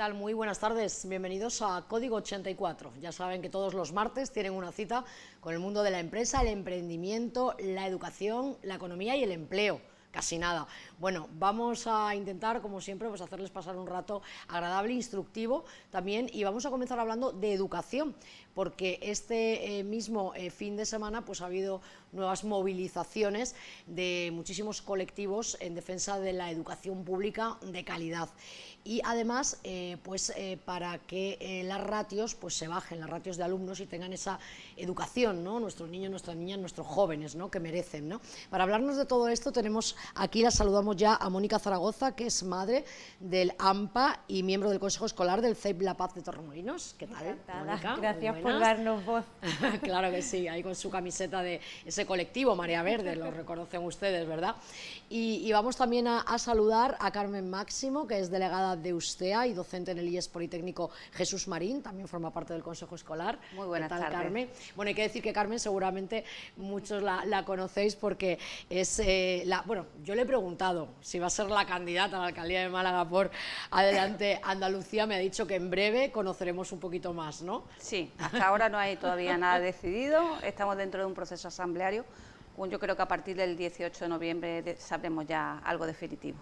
tal? Muy buenas tardes, bienvenidos a Código 84. Ya saben que todos los martes tienen una cita con el mundo de la empresa, el emprendimiento, la educación, la economía y el empleo. Casi nada. Bueno, vamos a intentar, como siempre, pues hacerles pasar un rato agradable, instructivo también, y vamos a comenzar hablando de educación, porque este mismo fin de semana pues ha habido nuevas movilizaciones de muchísimos colectivos en defensa de la educación pública de calidad. Y además, para que las ratios pues se bajen, las ratios de alumnos, y tengan esa educación, ¿no? Nuestros niños, nuestras niñas, nuestros jóvenes, ¿no? Que merecen, ¿no? Para hablarnos de todo esto tenemos aquí, la saludamos ya, a Mónica Zaragoza, que es madre del AMPA y miembro del Consejo Escolar del CEIP La Paz de Torremolinos. ¿Qué tal, Mónica? Gracias por darnos voz. Claro que sí, ahí con su camiseta de ese colectivo Marea Verde, lo reconocen ustedes, ¿verdad? Y vamos también a saludar a Carmen Máximo, que es delegada de USTEA y docente en el IES Politécnico Jesús Marín, también forma parte del Consejo Escolar. Muy buenas tardes, Carmen. Bueno, hay que decir que Carmen seguramente muchos la conocéis porque es bueno, yo le he preguntado si va a ser la candidata a la alcaldía de Málaga por Adelante Andalucía. Me ha dicho que en breve conoceremos un poquito más, ¿no? Sí, hasta ahora no hay todavía nada decidido, estamos dentro de un proceso asambleario. Yo creo que a partir del 18 de noviembre sabremos ya algo definitivo.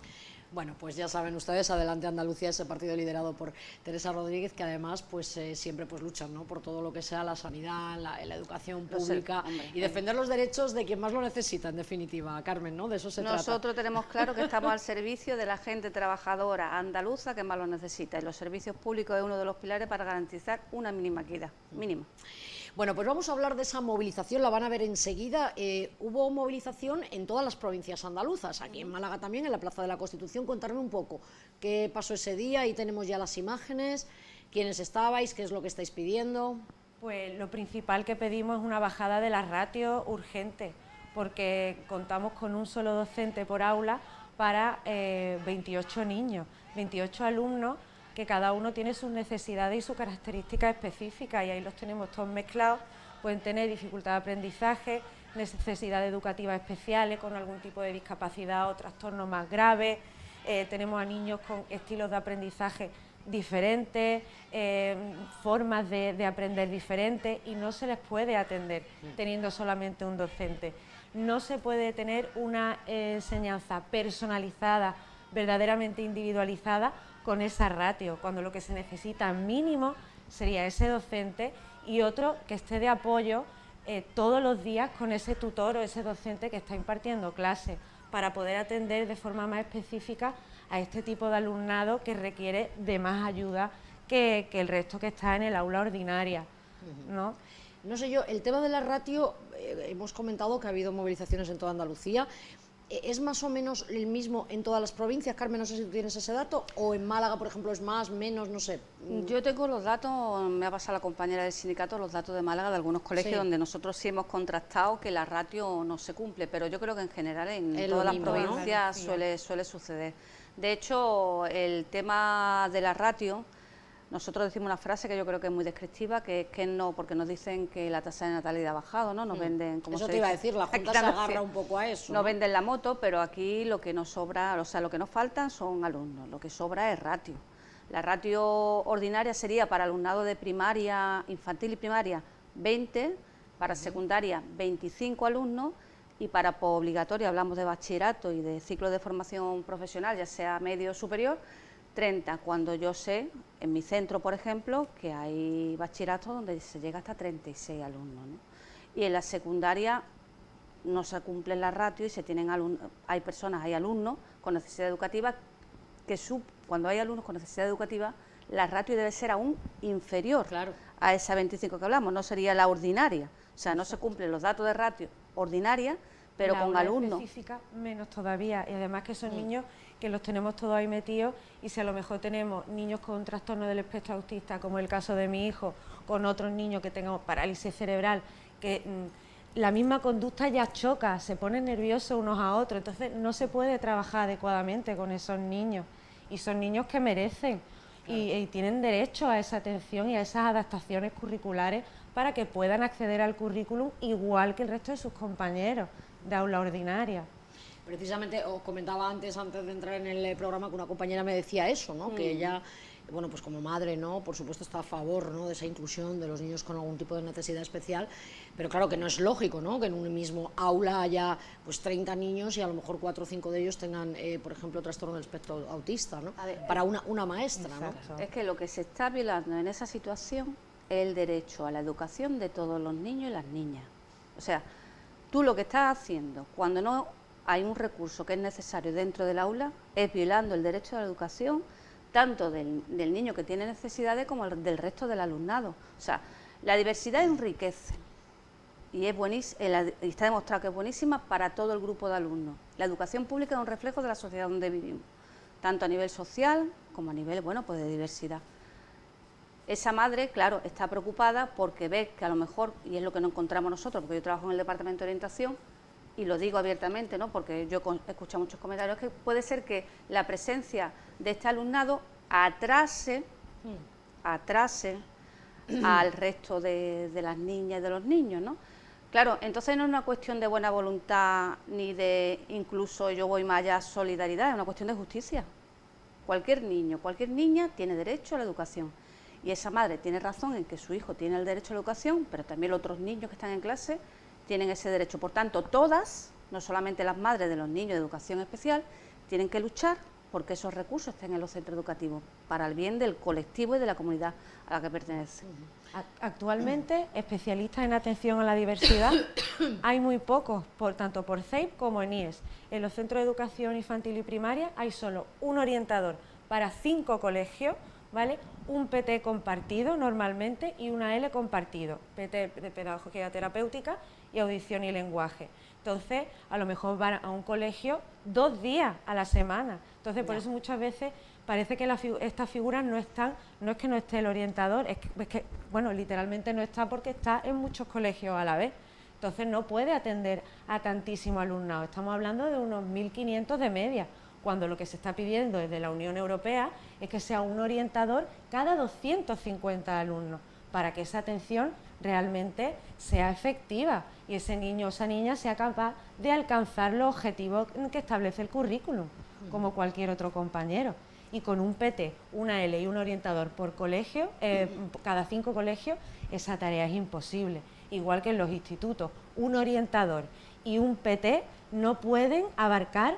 Bueno, pues ya saben ustedes, Adelante Andalucía, ese partido liderado por Teresa Rodríguez, que además pues siempre pues luchan, ¿no?, por todo lo que sea la sanidad, la educación pública y defender los derechos de quien más lo necesita, en definitiva, Carmen, ¿no? De eso se trata. Nosotros tenemos claro que estamos al servicio de la gente trabajadora andaluza que más lo necesita, y los servicios públicos es uno de los pilares para garantizar una mínima equidad, mínima. Bueno, pues vamos a hablar de esa movilización, la van a ver enseguida. Hubo movilización en todas las provincias andaluzas, aquí en Málaga también, en la Plaza de la Constitución. Contarme un poco qué pasó ese día. Ahí tenemos ya las imágenes, quiénes estabais, qué es lo que estáis pidiendo. Pues lo principal que pedimos es una bajada de las ratios urgente, porque contamos con un solo docente por aula para 28 niños, 28 alumnos, que cada uno tiene sus necesidades y sus características específicas, y ahí los tenemos todos mezclados. Pueden tener dificultad de aprendizaje, necesidades educativas especiales con algún tipo de discapacidad o trastorno más grave. Tenemos a niños con estilos de aprendizaje diferentes, formas de aprender diferentes, y no se les puede atender teniendo solamente un docente. No se puede tener una enseñanza personalizada, verdaderamente individualizada, con esa ratio, cuando lo que se necesita mínimo sería ese docente y otro que esté de apoyo todos los días con ese tutor o ese docente que está impartiendo clases, para poder atender de forma más específica a este tipo de alumnado que requiere de más ayuda que el resto que está en el aula ordinaria, ¿no? No sé yo, el tema de la ratio, hemos comentado que ha habido movilizaciones en toda Andalucía. ¿Es más o menos el mismo en todas las provincias, Carmen? No sé si tú tienes ese dato, o en Málaga, por ejemplo, es más, menos, no sé. Yo tengo los datos, me ha pasado la compañera del sindicato, los datos de Málaga, de algunos colegios donde nosotros sí hemos contrastado que la ratio no se cumple, pero yo creo que en general en todas las provincias, ¿no?, suele suceder. De hecho, el tema de la ratio, nosotros decimos una frase que yo creo que es muy descriptiva, que es que no, porque nos dicen que la tasa de natalidad ha bajado, ¿no? Nos venden, como eso se te iba a dice, decir, la Junta se agarra un poco a eso, ¿no? Nos venden la moto, pero aquí lo que nos sobra, o sea, lo que nos faltan son alumnos, lo que sobra es ratio. La ratio ordinaria sería para alumnado de primaria, infantil y primaria, 20, para secundaria, 25 alumnos, y para posobligatoria, hablamos de bachillerato y de ciclo de formación profesional, ya sea medio o superior, 30, cuando yo sé, en mi centro, por ejemplo, que hay bachilleratos donde se llega hasta 36 alumnos, ¿no? Y en la secundaria no se cumplen las ratios y se tienen hay alumnos con necesidad educativa que cuando hay alumnos con necesidad educativa, la ratio debe ser aún inferior a esa 25 que hablamos, no sería la ordinaria. O sea, no se cumplen los datos de ratio ordinaria, pero con alumnos específica menos todavía, y además que son niños que los tenemos todos ahí metidos, y si a lo mejor tenemos niños con trastorno del espectro autista, como el caso de mi hijo, con otros niños que tengan parálisis cerebral, que la misma conducta ya choca, se ponen nerviosos unos a otros, entonces no se puede trabajar adecuadamente con esos niños, y son niños que merecen y tienen derecho a esa atención y a esas adaptaciones curriculares para que puedan acceder al currículum igual que el resto de sus compañeros de aula ordinaria. Precisamente os comentaba antes de entrar en el programa, que una compañera me decía eso, ¿no? Que ella bueno, pues como madre, ¿no? Por supuesto está a favor, ¿no?, de esa inclusión de los niños con algún tipo de necesidad especial, pero claro que no es lógico, ¿no?, que en un mismo aula haya pues 30 niños y a lo mejor 4 o 5 de ellos tengan, por ejemplo, trastorno del espectro autista, ¿no? Para una maestra, ¿no? Es que lo que se está violando en esa situación es el derecho a la educación de todos los niños y las niñas. O sea, tú lo que estás haciendo cuando no hay un recurso que es necesario dentro del aula es violando el derecho a la educación tanto del niño que tiene necesidades como del resto del alumnado. O sea, la diversidad enriquece y es buenísima, y está demostrado que es buenísima para todo el grupo de alumnos. La educación pública es un reflejo de la sociedad donde vivimos, tanto a nivel social como a nivel, bueno, pues de diversidad. Esa madre, claro, está preocupada porque ve que a lo mejor, y es lo que no encontramos nosotros, porque yo trabajo en el departamento de orientación, y lo digo abiertamente, ¿no?, porque yo he escuchado muchos comentarios, que puede ser que la presencia de este alumnado atrase al resto de las niñas y de los niños, ¿no? Claro, entonces no es una cuestión de buena voluntad ni de incluso yo voy más allá solidaridad, es una cuestión de justicia. Cualquier niño, cualquier niña tiene derecho a la educación y esa madre tiene razón en que su hijo tiene el derecho a la educación, pero también los otros niños que están en clase tienen ese derecho. Por tanto, todas, no solamente las madres de los niños de educación especial, tienen que luchar porque esos recursos estén en los centros educativos para el bien del colectivo y de la comunidad a la que pertenece. Actualmente, especialistas en atención a la diversidad hay muy pocos, tanto por CEIP como en IES. En los centros de educación infantil y primaria hay solo un orientador para 5 colegios, ¿vale?, un PT compartido normalmente y una L compartido, PT de pedagogía terapéutica y audición y lenguaje. Entonces, a lo mejor van a un colegio 2 días a la semana. Entonces, por eso muchas veces parece que estas figuras no están, no es que no esté el orientador, es que, bueno, literalmente no está porque está en muchos colegios a la vez. Entonces, no puede atender a tantísimo alumnado. Estamos hablando de unos 1.500 de media, cuando lo que se está pidiendo desde la Unión Europea es que sea un orientador cada 250 alumnos, para que esa atención realmente sea efectiva y ese niño o esa niña sea capaz de alcanzar los objetivos que establece el currículum, como cualquier otro compañero. Y con un PT, una L y un orientador por colegio, cada 5 colegios, esa tarea es imposible. Igual que en los institutos, un orientador y un PT no pueden abarcar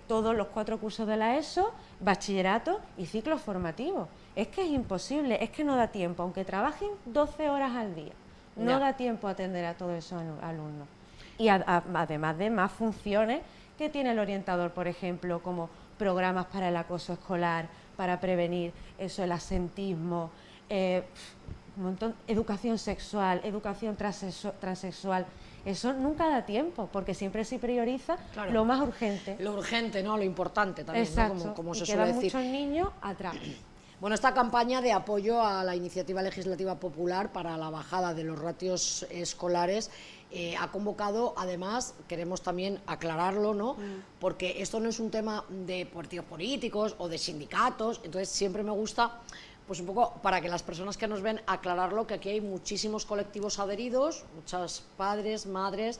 todos los 4 cursos de la ESO, bachillerato y ciclos formativos. Es que es imposible, es que no da tiempo, aunque trabajen 12 horas al día, no da tiempo a atender a todos esos alumnos. Y además de más funciones que tiene el orientador, por ejemplo, como programas para el acoso escolar, para prevenir eso, el absentismo, un montón, educación sexual, educación transexual. Eso nunca da tiempo, porque siempre se prioriza lo más urgente. Lo urgente, ¿no?, lo importante también, ¿no?, como se suele decir. Muchos niños atrás. Bueno, esta campaña de apoyo a la iniciativa legislativa popular para la bajada de los ratios escolares ha convocado, además, queremos también aclararlo, ¿no?, porque esto no es un tema de partidos políticos o de sindicatos, entonces siempre me gusta, pues un poco para que las personas que nos ven aclararlo, que aquí hay muchísimos colectivos adheridos, muchos padres, madres,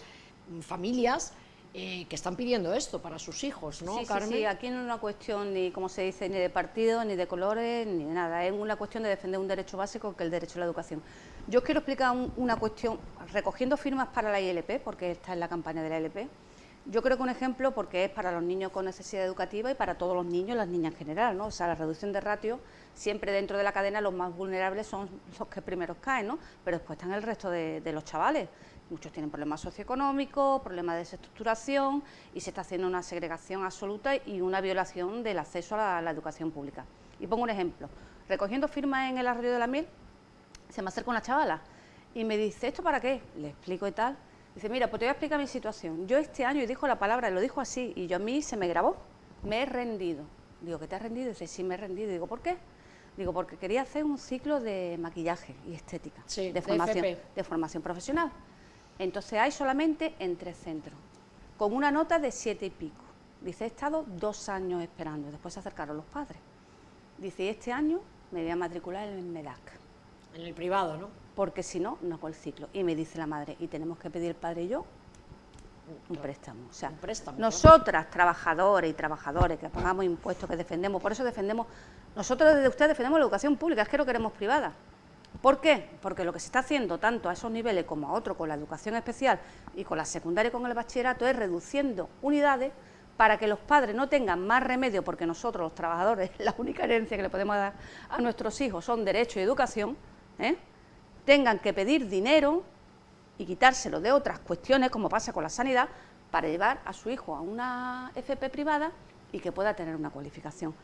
familias que están pidiendo esto para sus hijos, ¿no, Carmen? Sí, aquí no es una cuestión ni, como se dice, ni de partido, ni de colores, ni de nada, es una cuestión de defender un derecho básico que es el derecho a la educación. Yo os quiero explicar una cuestión, recogiendo firmas para la ILP, porque esta es la campaña de la ILP. Yo creo que un ejemplo, porque es para los niños con necesidad educativa y para todos los niños y las niñas en general, ¿no? O sea, la reducción de ratio, siempre dentro de la cadena los más vulnerables son los que primeros caen, ¿no? Pero después están el resto de los chavales. Muchos tienen problemas socioeconómicos, problemas de desestructuración y se está haciendo una segregación absoluta y una violación del acceso a la educación pública. Y pongo un ejemplo. Recogiendo firmas en el Arroyo de la Miel, se me acerca una chavala y me dice, ¿esto para qué? Le explico y tal. Dice, mira, pues te voy a explicar mi situación. Yo este año, y dijo la palabra, lo dijo así, y yo a mí se me grabó, me he rendido. Digo, ¿qué te has rendido? Dice, sí, me he rendido. Digo, ¿por qué? Digo, porque quería hacer un ciclo de maquillaje y estética, sí, de formación profesional. Entonces hay solamente en 3 centros, con una nota de 7 y pico. Dice, he estado 2 años esperando, después se acercaron los padres. Dice, y este año me voy a matricular en el MEDAC. En el privado, ¿no? Porque si no, no hago el ciclo. Y me dice la madre, y tenemos que pedir el padre y yo un préstamo. O sea, nosotras, trabajadores y trabajadores, que pagamos impuestos, que defendemos, por eso defendemos Nosotros desde usted defendemos la educación pública, es que no queremos privada. ¿Por qué? Porque lo que se está haciendo tanto a esos niveles como a otros con la educación especial y con la secundaria y con el bachillerato es reduciendo unidades para que los padres no tengan más remedio, porque nosotros los trabajadores, la única herencia que le podemos dar a nuestros hijos son derecho y educación, tengan que pedir dinero y quitárselo de otras cuestiones, como pasa con la sanidad, para llevar a su hijo a una FP privada y que pueda tener una cualificación.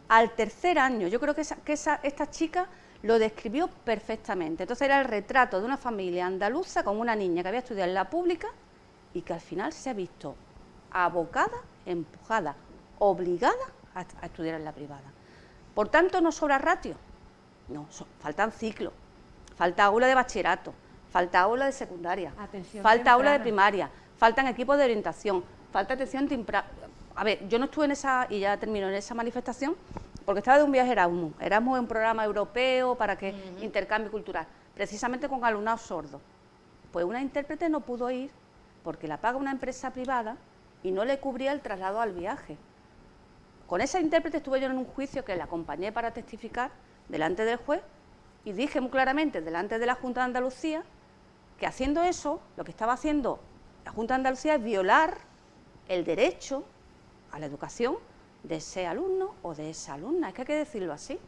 Al tercer año, yo creo que esta chica lo describió perfectamente. Entonces era el retrato de una familia andaluza con una niña que había estudiado en la pública y que al final se ha visto abocada, empujada, obligada a estudiar en la privada. Por tanto, no sobra ratio, no, faltan ciclos, falta aula de bachillerato, falta aula de secundaria, falta aula de primaria, faltan equipos de orientación, falta atención temprana. A ver, yo no estuve en esa, y ya termino, en esa manifestación, porque estaba de un viaje Erasmus. Erasmus es un programa europeo para que intercambio cultural, precisamente con alumnado sordo. Pues una intérprete no pudo ir porque la paga una empresa privada y no le cubría el traslado al viaje. Con esa intérprete estuve yo en un juicio que la acompañé para testificar delante del juez y dije muy claramente delante de la Junta de Andalucía que haciendo eso, lo que estaba haciendo la Junta de Andalucía es violar el derecho a la educación de ese alumno o de esa alumna, es que hay que decirlo así.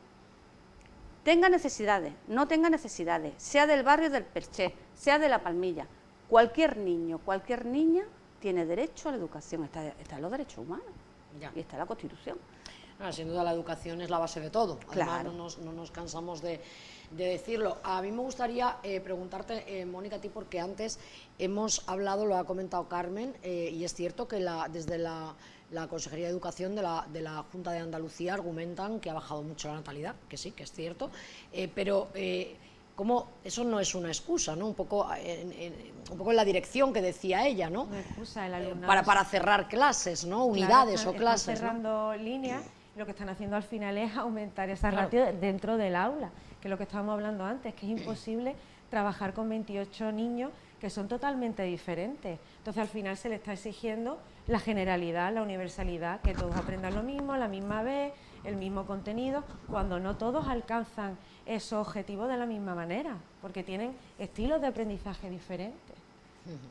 Tenga necesidades, no tenga necesidades, sea del barrio del Perché, sea de La Palmilla, cualquier niño, cualquier niña tiene derecho a la educación, está en los derechos humanos y está en la Constitución. Sin duda la educación es la base de todo, además Claro. no nos cansamos de decirlo. A mí me gustaría preguntarte, Mónica, a ti, porque antes hemos hablado, lo ha comentado Carmen, y es cierto que desde la Consejería de Educación de la Junta de Andalucía argumentan que ha bajado mucho la natalidad, que sí, que es cierto, pero como eso no es una excusa, ¿no? Un poco en la dirección que decía ella, ¿no? Una excusa, el alumnado para cerrar clases, ¿no? Unidades o clases. Están cerrando líneas, lo que están haciendo al final es aumentar esa Claro. ratio dentro del aula, que es lo que estábamos hablando antes, que es imposible trabajar con 28 niños que son totalmente diferentes. Entonces al final se le está exigiendo la generalidad, la universalidad, que todos aprendan lo mismo, a la misma vez, el mismo contenido, cuando no todos alcanzan esos objetivos de la misma manera, porque tienen estilos de aprendizaje diferentes.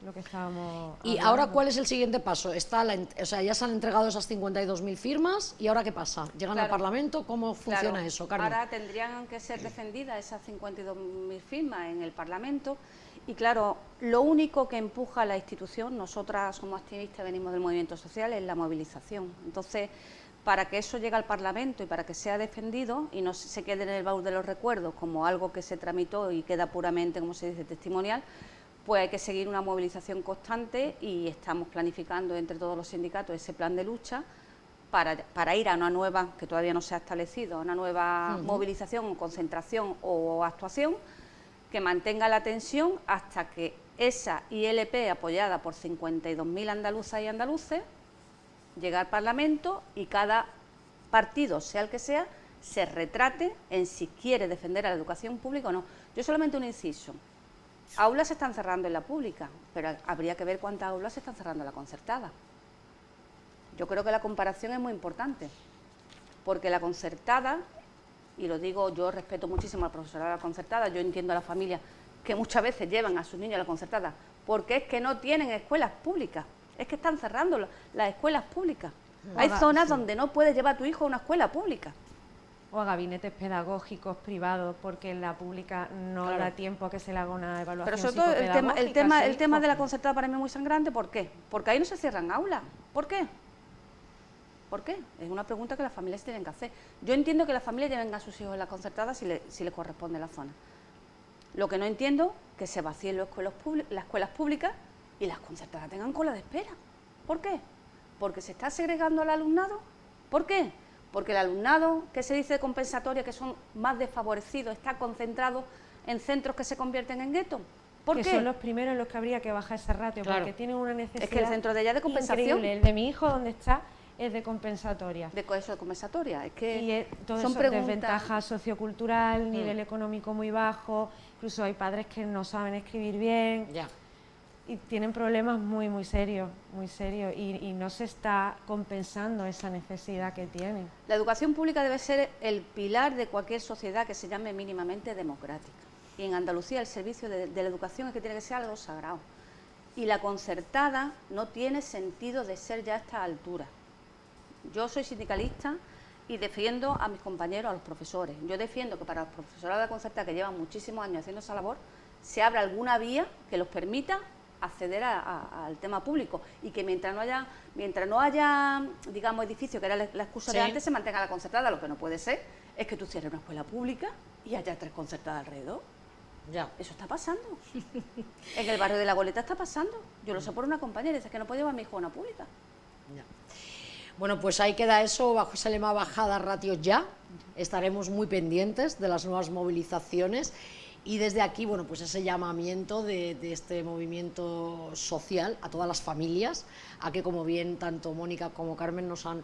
Lo que estábamos Y hablando. ahora, ¿cuál es el siguiente paso? Ya se han entregado esas 52.000 firmas, ¿y ahora qué pasa? ¿Llegan Claro. al Parlamento? ¿Cómo funciona Claro, eso, Carmen? ahora tendrían que ser defendidas esas 52.000 firmas en el Parlamento y claro, lo único que empuja a la institución, nosotras somos activistas, venimos del movimiento social, es la movilización. Entonces, para que eso llegue al Parlamento y para que sea defendido y no se quede en el baúl de los recuerdos como algo que se tramitó y queda puramente, como se dice, testimonial, pues hay que seguir una movilización constante y estamos planificando entre todos los sindicatos ese plan de lucha para ir a una nueva, que todavía no se ha establecido, a una nueva movilización o concentración o actuación que mantenga la tensión hasta que esa ILP, apoyada por 52.000 andaluzas y andaluces, llegue al Parlamento y cada partido, sea el que sea, se retrate en si quiere defender a la educación pública o no. Yo solamente un inciso. Aulas se están cerrando en la pública, pero habría que ver cuántas aulas se están cerrando en la concertada. Yo creo que la comparación es muy importante, porque la concertada, y lo digo, yo respeto muchísimo al profesorado de la concertada, yo entiendo a las familias que muchas veces llevan a sus niños a la concertada, porque es que no tienen escuelas públicas, es que están cerrando las escuelas públicas. Hay zonas donde no puedes llevar a tu hijo a una escuela pública. O a gabinetes pedagógicos privados, porque en la pública no Claro. da tiempo a que se le haga una evaluación Pero sobre todo el psicopedagógica, tema de la concertada para mí es muy sangrante. ¿Por qué? Porque ahí no se cierran aulas. ¿Por qué? ¿Por qué? Es una pregunta que las familias tienen que hacer. Yo entiendo que las familias lleven a sus hijos en la concertada si les corresponde la zona. Lo que no entiendo es que se vacíen las escuelas públicas y las concertadas tengan cola de espera. ¿Por qué? Porque se está segregando al alumnado. ¿Por qué? Porque el alumnado que se dice de compensatoria, que son más desfavorecidos, está concentrado en centros que se convierten en guetos. ¿Por que qué? son los primeros en los que habría que bajar ese ratio, Claro. porque tienen una necesidad Es que el centro de ella es de compensación. increíble. El de mi hijo, donde está, es de compensatoria. De eso de compensatoria. Es que Y todo son eso, preguntas. desventaja sociocultural, nivel económico muy bajo, incluso hay padres que no saben escribir bien. Ya. y tienen problemas muy serios, y no se está compensando esa necesidad que tienen. La educación pública debe ser el pilar de cualquier sociedad que se llame mínimamente democrática. Y en Andalucía el servicio de la educación es que tiene que ser algo sagrado. Y la concertada no tiene sentido de ser ya a esta altura. Yo soy sindicalista y defiendo a mis compañeros, a los profesores. Yo defiendo que para los profesorados de la concertada que llevan muchísimos años haciendo esa labor, se abra alguna vía que los permita acceder al tema público y que mientras no haya digamos, edificio, que era la excusa de antes, se mantenga la concertada. Lo que no puede ser es que tú cierres una escuela pública y haya 3 concertadas alrededor. Ya. Eso está pasando. En el barrio de La Goleta está pasando. Yo lo sé por una compañera, dice que no puedo llevar a mi hijo a una pública. Ya. Bueno, pues ahí queda eso, bajo ese lema bajada ratios ya. Estaremos muy pendientes de las nuevas movilizaciones. Y desde aquí, bueno, pues ese llamamiento de este movimiento social a todas las familias, a que, como bien tanto Mónica como Carmen nos han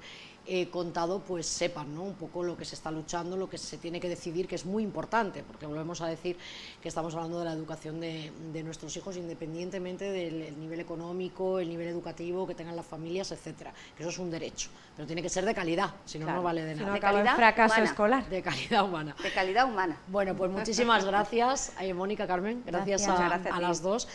contado, pues sepan, ¿no?, un poco lo que se está luchando, lo que se tiene que decidir, que es muy importante, porque volvemos a decir que estamos hablando de la educación de nuestros hijos, independientemente del nivel económico, el nivel educativo que tengan las familias, etcétera, que eso es un derecho, pero tiene que ser de calidad, si no, claro, no vale de nada. Si no, De acaba en calidad fracaso humana. escolar. De calidad humana. De calidad humana. Bueno, pues muchísimas gracias, Mónica, Carmen, gracias Gracias. a Gracias a ti. las dos.